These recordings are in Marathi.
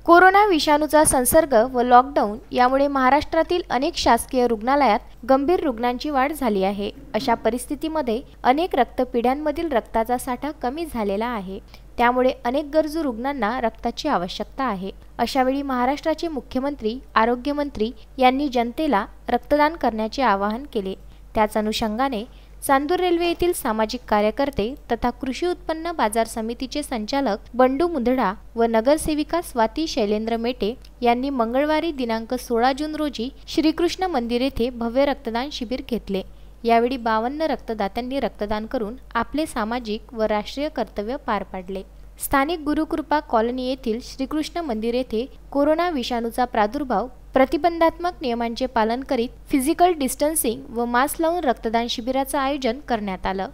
कोरोना विषाणूचा संसर्ग व लॉकडाऊन यामुळे महाराष्ट्रातील अनेक शासकीय रुग्णालयात गंभीर रुग्णांची वाढ झाली आहे। अशा परिस्थितीमध्ये अनेक रक्तपेढ्यांमधील रक्ताचा साठा कमी झालेला आहे। त्यामुळे अनेक गरजू रुग्णांना रक्ताची आवश्यकता आहे। अशावेळी महाराष्ट्राचे मुख्यमंत्री, आरोग्यमंत्री यांनी जनतेला रक्तदान करण्याचे आवाहन केले। त्याच अनुषंगाने चांदूर रेल्वे येथील सामाजिक कार्यकर्ते तथा कृषी उत्पन्न बाजार समितीचे संचालक बंडू मुंदडा व नगरसेविका स्वाती शैलेंद्र मेटे यांनी मंगळवारी दिनांक 16 जून रोजी श्रीकृष्ण मंदिर येथे भव्य रक्तदान शिबिर घेतले। यावेळी 52 रक्तदात्यांनी रक्तदान करून आपले सामाजिक व राष्ट्रीय कर्तव्य पार पाडले। स्थानिक गुरुकृपा कॉलनी येथील श्रीकृष्ण मंदिर येथे कोरोना विषाणूचा प्रादुर्भाव प्रतिबंधात्मक नियमांचे पालन करीत फिजिकल डिस्टन्सिंग व मास्क लावून रक्तदान शिबिराचे आयोजन करण्यात आलं।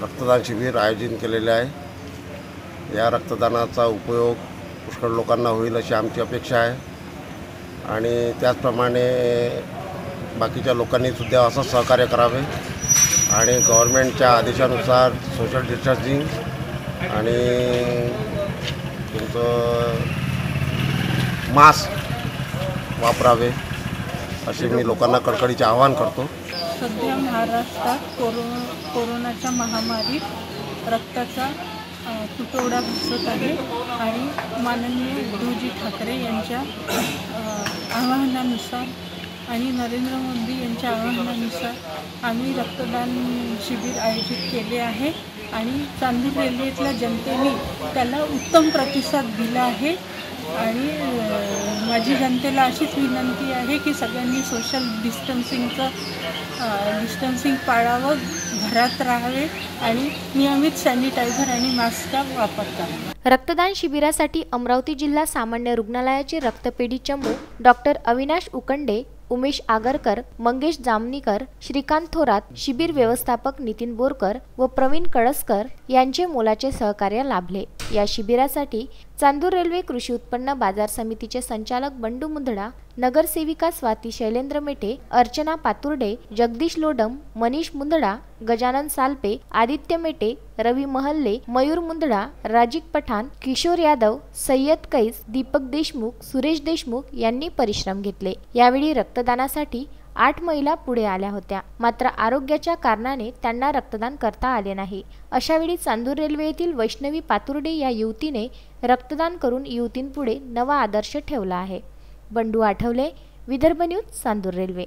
रक्तदान शिबिर आयोजित केलेले आहे। या रक्तदानाचा उपयोग पुष्कळ लोकांना होईल अशी आमची अपेक्षा आहे आणि त्याचप्रमाणे बाकीच्या लोकांनी सुद्धा असं सहकार्य करावे आणि गव्हर्नमेंटच्या आदेशानुसार सोशल डिस्टन्सिंग आणि तुमचं मास्क वापरावे असे मी लोकांना कळकळीचे आवाहन करतो। सध्या महाराष्ट्रात कोरोनाच्या महामारीत रक्ताचा तुटवडा दिसत आहे आणि माननीय उद्धवजी ठाकरे यांच्या आवाहनानुसार आणि नरेंद्र मोदी यांच्या आवाहनानुसार आम्ही रक्तदान शिबिर आयोजित केले आहे आणि चांदूर रेल्वेतल्या जनतेने त्याला उत्तम प्रतिसाद दिला आहे आणि माझी जनतेला अशीच विनंती आहे की सगळ्यांनी सोशल डिस्टन्सिंग पाळावं, घरात राहावे आणि नियमित सॅनिटायझर आणि मास्कचा वापर करावा। रक्तदान शिबिरासाठी अमरावती जिल्हा सामान्य रुग्णालयाचे रक्तपेढी चमू डॉक्टर अविनाश उकंडे, उमेश आगरकर, मंगेश जामनीकर, श्रीकांत थोरात, शिबिर व्यवस्थापक नितीन बोरकर व प्रवीण कळसकर यांचे मोलाचे सहकार्य लाभले। या शिबिरासाठी चांदूर रेल्वे कृषी उत्पन्न बाजार समितीचे संचालक बंडू मुंदडा, नगरसेविका स्वाती शैलेंद्र मेटे, अर्चना पातुर्डे, जगदीश लोडम, मनीष मुंदडा, गजानन सालपे, आदित्य मेटे, रवी महल्ले, मयूर मुंदडा, राजिक पठाण, किशोर यादव, सय्यद कैस, दीपक देशमुख, सुरेश देशमुख यांनी परिश्रम घेतले। यावेळी रक्तदानासाठी 8 महिला पुढे आल्या होत्या, मात्र आरोग्याच्या कारणाने त्यांना रक्तदान करता आले नाही। अशावेळी चांदूर रेल्वे येथील वैष्णवी पातुर्डे या युवतीने रक्तदान करून युवतींपुढे नवा आदर्श ठेवला आहे। Bandu Athawale, Vidarbha news, Chandur railway.